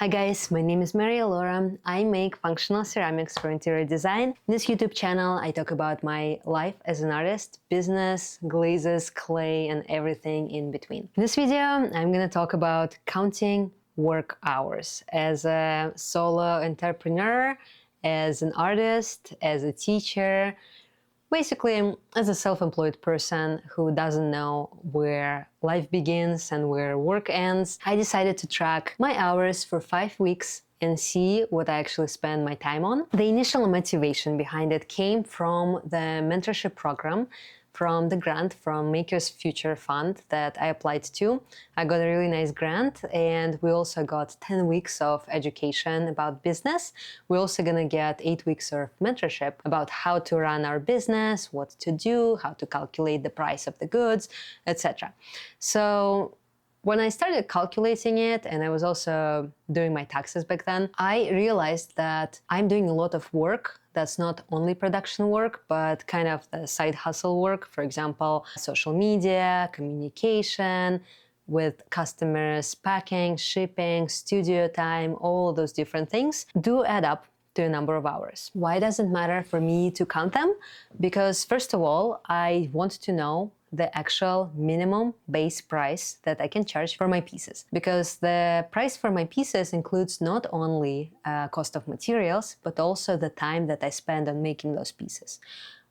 Hi guys, my name is Maria Laura. I make functional ceramics for interior design. In this YouTube channel, I talk about my life as an artist, business, glazes, clay, and everything in between. In this video, I'm going to talk about counting work hours as a solo entrepreneur, as an artist, as a teacher. Basically, as a self-employed person who doesn't know where life begins and where work ends, I decided to track my hours for 5 weeks and see what I actually spend my time on. The initial motivation behind it came from the mentorship program, from the grant from Maker's Future Fund that I applied to. I got a really nice grant, and we also got 10 weeks of education about business. We're also gonna get 8 weeks of mentorship about how to run our business, what to do, how to calculate the price of the goods, etc. So when I started calculating it, and I was also doing my taxes back then, I realized that I'm doing a lot of work that's not only production work, but kind of the side hustle work. For example, social media, communication with customers, packing, shipping, studio time, all those different things do add up to a number of hours. Why does it matter for me to count them? Because first of all, I want to know the actual minimum base price that I can charge for my pieces. Because the price for my pieces includes not only cost of materials, but also the time that I spend on making those pieces.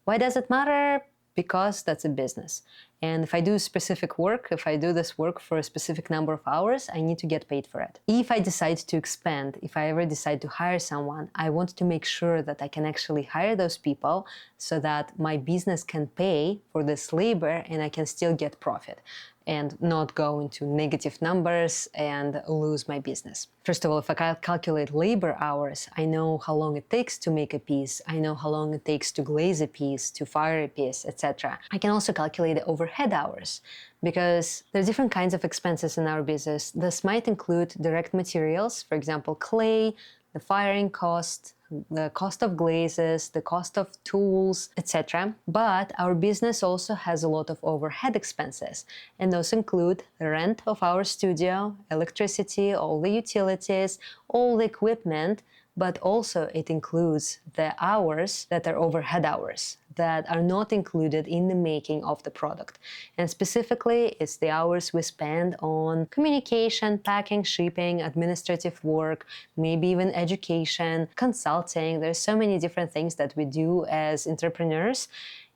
Why does it matter? Because that's a business. And if I do specific work, if I do this work for a specific number of hours, I need to get paid for it. If I decide to expand, if I ever decide to hire someone, I want to make sure that I can actually hire those people so that my business can pay for this labor and I can still get profit and not go into negative numbers and lose my business. First of all, if I calculate labor hours, I know how long it takes to make a piece, I know how long it takes to glaze a piece, to fire a piece, etc. I can also calculate the overhead hours, because there's different kinds of expenses in our business. This might include direct materials, for example, clay, the firing cost, the cost of glazes, the cost of tools, etc. But our business also has a lot of overhead expenses, and those include the rent of our studio, electricity, all the utilities, all the equipment, but also it includes the hours that are overhead hours that are not included in the making of the product. And specifically, it's the hours we spend on communication, packing, shipping, administrative work, maybe even education, consulting. There's so many different things that we do as entrepreneurs.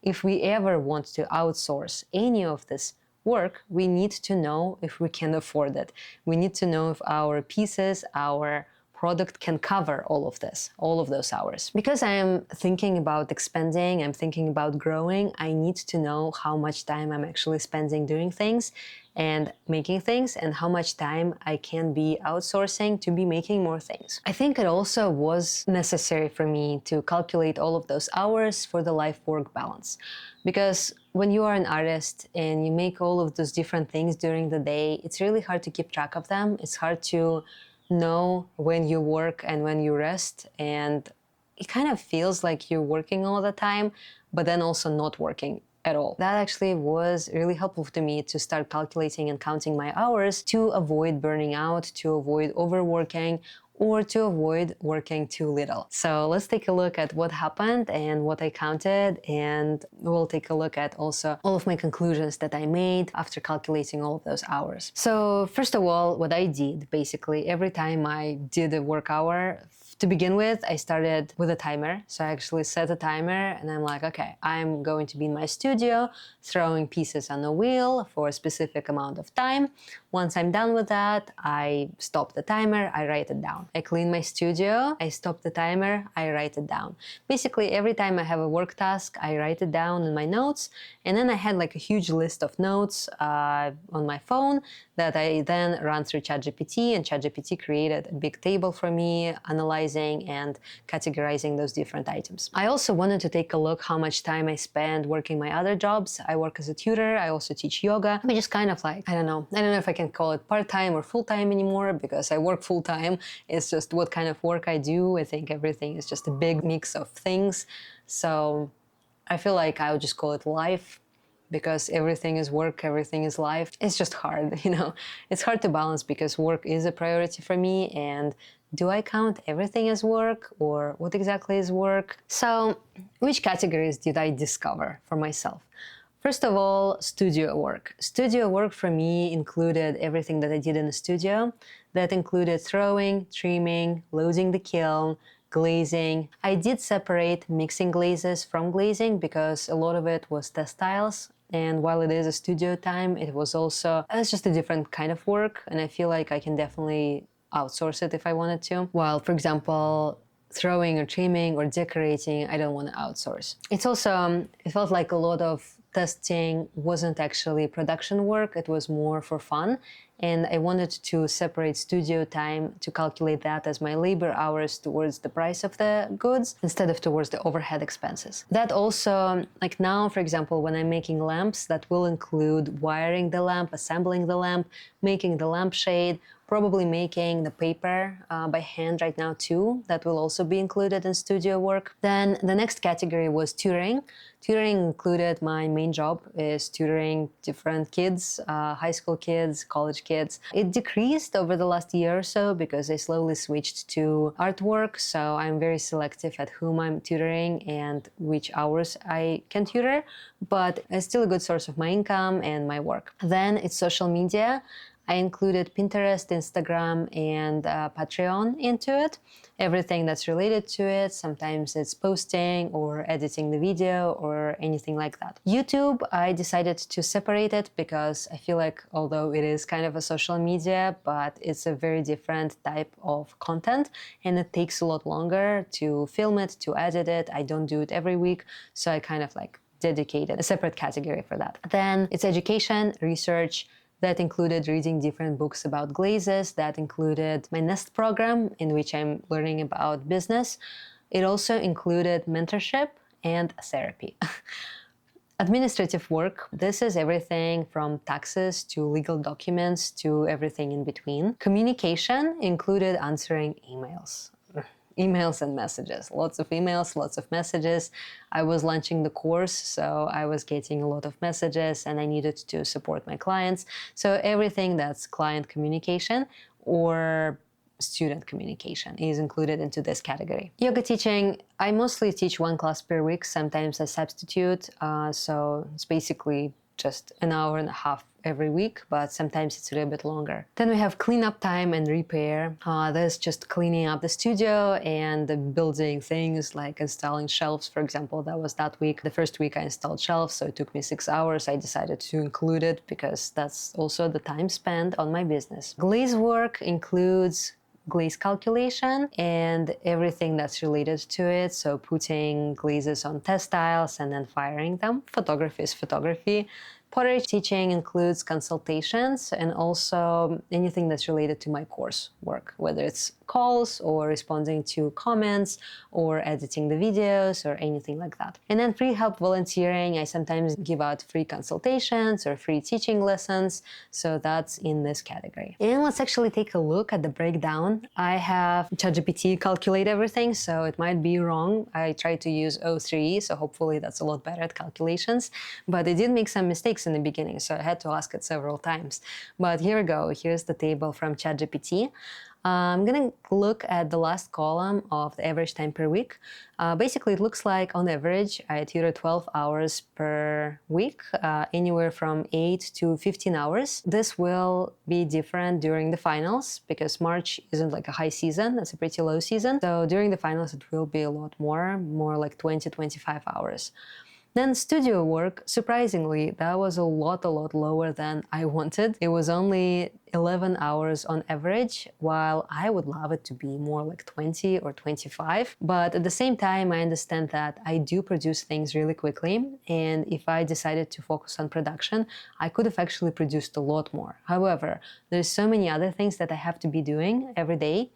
If we ever want to outsource any of this work, we need to know if we can afford it. We need to know if our pieces, our product can cover all of this, all of those hours. Because I am thinking about expanding, I'm thinking about growing, I need to know how much time I'm actually spending doing things and making things, and how much time I can be outsourcing to be making more things. I think it also was necessary for me to calculate all of those hours for the life-work balance. Because when you are an artist and you make all of those different things during the day, it's really hard to keep track of them. It's hard to know when you work and when you rest, and it kind of feels like you're working all the time, but then also not working at all. That actually was really helpful to me to start calculating and counting my hours to avoid burning out, to avoid overworking, or to avoid working too little. So let's take a look at what happened and what I counted, and we'll take a look at also all of my conclusions that I made after calculating all of those hours. So first of all, what I did, basically every time I did a work hour, to begin with, I started with a timer. So I actually set a timer and I'm like, okay, I'm going to be in my studio throwing pieces on a wheel for a specific amount of time. Once I'm done with that, I stop the timer, I write it down. I clean my studio, I stop the timer, I write it down. Basically, every time I have a work task, I write it down in my notes, and then I had like a huge list of notes on my phone that I then ran through ChatGPT, and ChatGPT created a big table for me, analyzing and categorizing those different items. I also wanted to take a look how much time I spend working my other jobs. I work as a tutor, I also teach yoga, which is kind of like, I don't know if I can call it part-time or full-time anymore, because I work full-time. It's just what kind of work I do. I think everything is just a big mix of things. So I feel like I would just call it life. because everything is work, everything is life. It's just hard, you know. It's hard to balance because work is a priority for me, and do I count everything as work, or what exactly is work? So, which categories did I discover for myself? First of all, studio work. Studio work for me included everything that I did in the studio. That included throwing, trimming, loading the kiln, glazing. I did separate mixing glazes from glazing because a lot of it was textiles. And while it is a studio time, it's just a different kind of work. And I feel like I can definitely outsource it if I wanted to. While, for example, throwing or trimming or decorating, I don't want to outsource. It felt like a lot of testing wasn't actually production work, it was more for fun. And I wanted to separate studio time to calculate that as my labor hours towards the price of the goods instead of towards the overhead expenses. That also, like now, for example, when I'm making lamps, that will include wiring the lamp, assembling the lamp, making the lampshade, probably making the paper by hand right now too. That will also be included in studio work. Then the next category was tutoring. Tutoring included my main job is tutoring different kids, high school kids, college kids. It decreased over the last year or so because I slowly switched to artwork, so I'm very selective at whom I'm tutoring and which hours I can tutor, but it's still a good source of my income and my work. Then it's social media. I included Pinterest, Instagram, and Patreon into it. Everything that's related to it. Sometimes it's posting or editing the video or anything like that. YouTube, I decided to separate it because I feel like although it is kind of a social media, but it's a very different type of content and it takes a lot longer to film it, to edit it. I don't do it every week, so I kind of like dedicated a separate category for that. Then it's education, research. That included reading different books about glazes. That included my Nest program, in which I'm learning about business. It also included mentorship and therapy. Administrative work. This is everything from taxes to legal documents to everything in between. Communication included answering emails. Emails and messages. Lots of emails, lots of messages. I was launching the course, so I was getting a lot of messages and I needed to support my clients. So everything that's client communication or student communication is included into this category. Yoga teaching, I mostly teach one class per week. Sometimes I substitute, so it's basically just an hour and a half every week, but sometimes it's a little bit longer. Then we have cleanup time and repair. There's just cleaning up the studio and building things like installing shelves, for example. That was that week. The first week I installed shelves, so it took me 6 hours. I decided to include it because that's also the time spent on my business. Glaze work includes glaze calculation and everything that's related to it. So putting glazes on textiles and then firing them. Photography is photography. Pottery teaching includes consultations and also anything that's related to my course work, whether it's calls or responding to comments or editing the videos or anything like that. And then free help volunteering, I sometimes give out free consultations or free teaching lessons, so that's in this category. And let's actually take a look at the breakdown. I have ChatGPT calculate everything, so it might be wrong. I tried to use O3, so hopefully that's a lot better at calculations, but it did make some mistakes in the beginning, so I had to ask it several times. But here we go. Here's the table from ChatGPT. I'm going to look at the last column of the average time per week. Basically, it looks like on average, I tutor 12 hours per week, anywhere from 8 to 15 hours. This will be different during the finals because March isn't like a high season, it's a pretty low season. So during the finals, it will be a lot more like 20, 25 hours. Then studio work, surprisingly, that was a lot lower than I wanted. It was only 11 hours on average, while I would love it to be more like 20 or 25. But at the same time, I understand that I do produce things really quickly. And if I decided to focus on production, I could have actually produced a lot more. However, there's so many other things that I have to be doing every day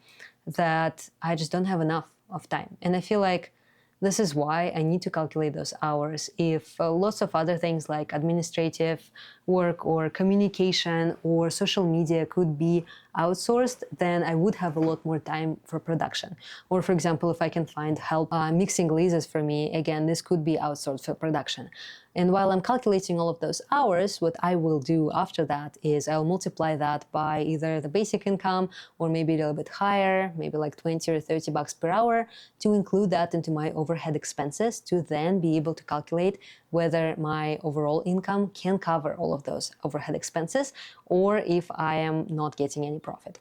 that I just don't have enough of time. And I feel like this is why I need to calculate those hours. If lots of other things like administrative work or communication or social media could be outsourced, then I would have a lot more time for production. Or for example, if I can find help mixing glazes for me, again, this could be outsourced for production. And while I'm calculating all of those hours, what I will do after that is I'll multiply that by either the basic income or maybe a little bit higher, maybe like 20 or 30 bucks per hour, to include that into my overhead expenses, to then be able to calculate whether my overall income can cover all of those overhead expenses or if I am not getting any profit.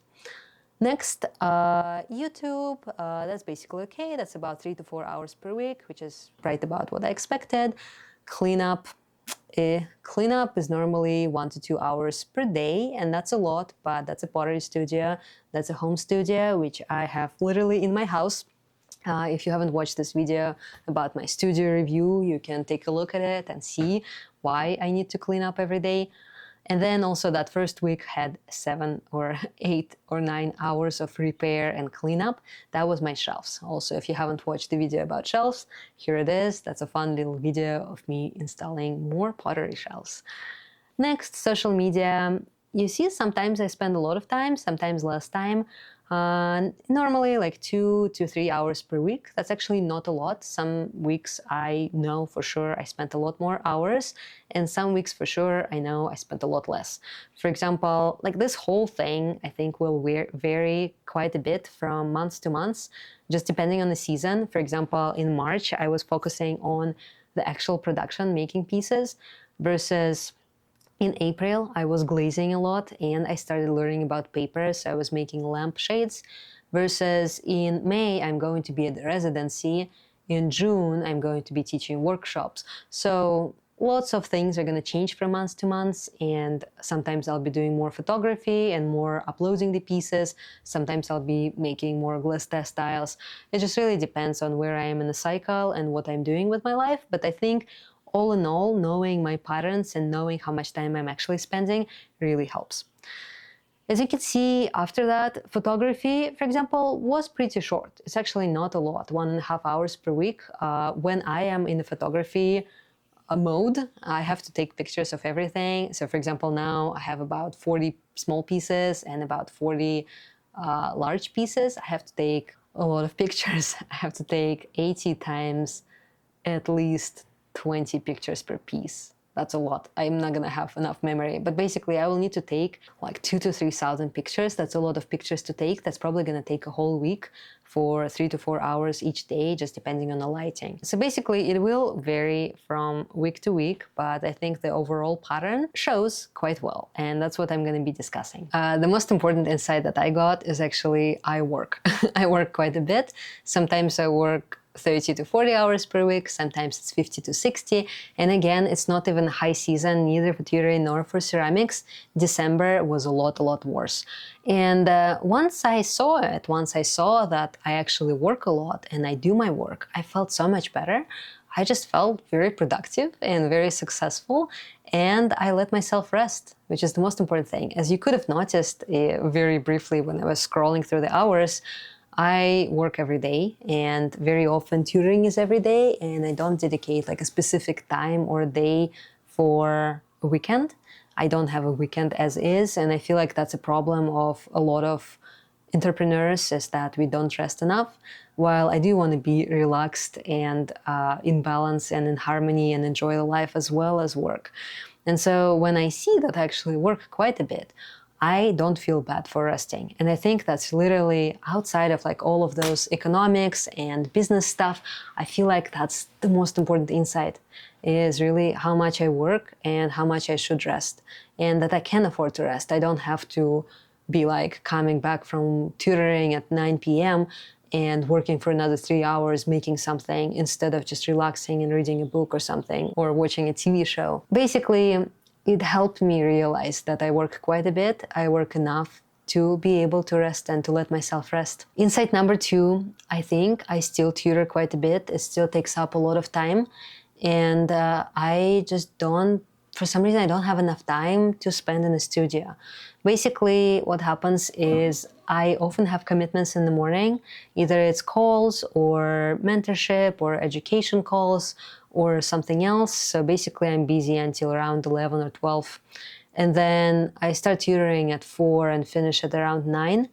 Next, YouTube, that's basically okay. That's about 3 to 4 hours per week, which is right about what I expected. Cleanup. Cleanup is normally 1 to 2 hours per day, and that's a lot, but that's a pottery studio. That's a home studio, which I have literally in my house. If you haven't watched this video about my studio review, you can take a look at it and see why I need to clean up every day. And then also that first week had 7 or 8 or 9 hours of repair and cleanup. That was my shelves. Also, if you haven't watched the video about shelves, here it is. That's a fun little video of me installing more pottery shelves. Next, social media. You see, sometimes I spend a lot of time, sometimes less time. Normally like 2 to 3 hours per week. That's actually not a lot. Some weeks I know for sure I spent a lot more hours, and some weeks for sure I know I spent a lot less. For example, like this whole thing I think will vary quite a bit from months to months, just depending on the season. For example, in March I was focusing on the actual production, making pieces, versus in April, I was glazing a lot and I started learning about paper, so I was making lampshades. Versus in May, I'm going to be at the residency. In June, I'm going to be teaching workshops. So lots of things are going to change from month to month, and sometimes I'll be doing more photography and more uploading the pieces. Sometimes I'll be making more glass test styles. It just really depends on where I am in the cycle and what I'm doing with my life. But I think all in all, knowing my patterns and knowing how much time I'm actually spending really helps. As you can see, after that, photography, for example, was pretty short. It's actually not a lot, 1.5 hours per week. When I am in the photography mode, I have to take pictures of everything. So for example, now I have about 40 small pieces and about 40 large pieces. I have to take a lot of pictures. I have to take 80 times at least 20 pictures per piece. That's a lot. I'm not gonna have enough memory, but basically I will need to take like 2,000 to 3,000 pictures. That's a lot of pictures to take. That's probably gonna take a whole week for 3 to 4 hours each day, just depending on the lighting. So basically it will vary from week to week, but I think the overall pattern shows quite well, and that's what I'm gonna be discussing. The most important insight that I got is actually I work. I work quite a bit. Sometimes I work 30 to 40 hours per week, sometimes it's 50 to 60. And again, it's not even high season, neither for tutoring nor for ceramics. December was a lot worse. And once I saw it, once I saw that I actually work a lot and I do my work, I felt so much better. I just felt very productive and very successful, and I let myself rest, which is the most important thing. As you could have noticed very briefly when I was scrolling through the hours, I work every day, and very often tutoring is every day, and I don't dedicate like a specific time or a day for a weekend. I don't have a weekend as is, and I feel like that's a problem of a lot of entrepreneurs, is that we don't rest enough. While I do want to be relaxed and in balance and in harmony and enjoy life as well as work. And so when I see that I actually work quite a bit, I don't feel bad for resting. And I think that's literally outside of like all of those economics and business stuff. I feel like that's the most important insight, is really how much I work and how much I should rest, and that I can afford to rest. I don't have to be like coming back from tutoring at 9 p.m. and working for another 3 hours making something instead of just relaxing and reading a book or something or watching a TV show. Basically, it helped me realize that I work quite a bit. I work enough to be able to rest and to let myself rest. Insight number 2, I think I still tutor quite a bit. It still takes up a lot of time. And I just don't, for some reason, I don't have enough time to spend in the studio. Basically, what happens is I often have commitments in the morning. Either it's calls or mentorship or education calls or something else. So basically I'm busy until around 11 or 12. And then I start tutoring at 4 and finish at around 9.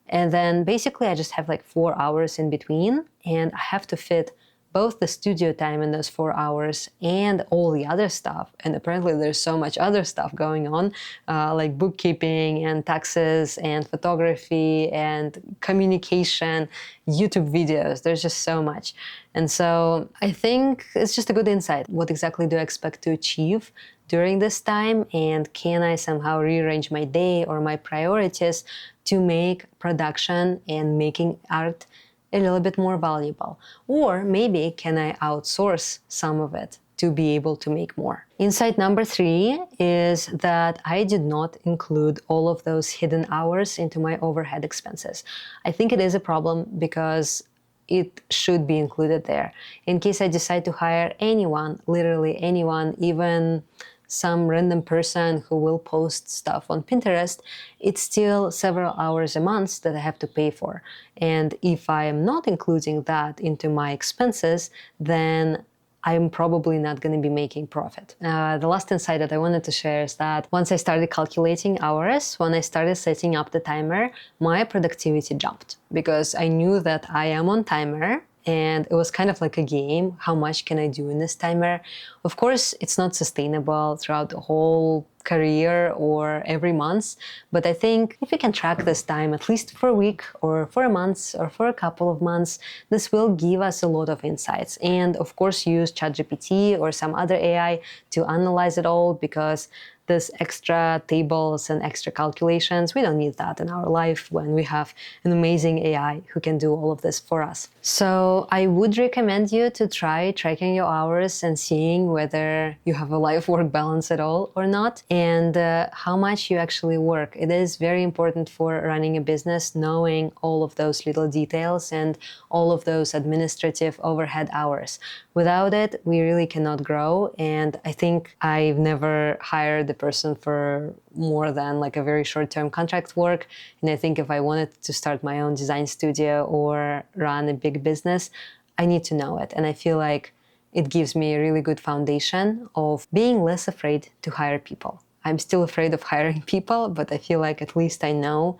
And then basically I just have like 4 hours in between, and I have to fit both the studio time in those 4 hours and all the other stuff. And apparently there's so much other stuff going on, like bookkeeping and taxes and photography and communication, YouTube videos. There's just so much. And so I think it's just a good insight. What exactly do I expect to achieve during this time? And can I somehow rearrange my day or my priorities to make production and making art a little bit more valuable? Or maybe can I outsource some of it to be able to make more? Insight number 3 is that I did not include all of those hidden hours into my overhead expenses. I think it is a problem because it should be included there. In case I decide to hire anyone, literally anyone, even some random person who will post stuff on Pinterest, it's still several hours a month that I have to pay for. And if I am not including that into my expenses, then I'm probably not going to be making profit. The last insight that I wanted to share is that once I started calculating hours, when I started setting up the timer, my productivity jumped because I knew that I am on timer. And it was kind of like a game. How much can I do in this timer? Of course, it's not sustainable throughout the whole career or every month, but I think if we can track this time at least for a week or for a month or for a couple of months, this will give us a lot of insights. And of course, use ChatGPT or some other AI to analyze it all, because this extra tables and extra calculations, we don't need that in our life when we have an amazing AI who can do all of this for us. So I would recommend you to try tracking your hours and seeing whether you have a life-work balance at all or not, and how much you actually work. It is very important for running a business, knowing all of those little details and all of those administrative overhead hours. Without it, we really cannot grow. And I think I've never hired a person for more than like a very short-term contract work. And I think if I wanted to start my own design studio or run a big business, I need to know it. And I feel like it gives me a really good foundation of being less afraid to hire people. I'm still afraid of hiring people, but I feel like at least I know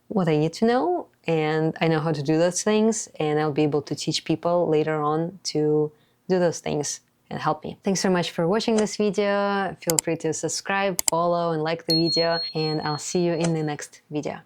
what I need to know, and I know how to do those things, and I'll be able to teach people later on to do those things and help me. Thanks so much for watching this video. Feel free to subscribe, follow, and like the video, and I'll see you in the next video.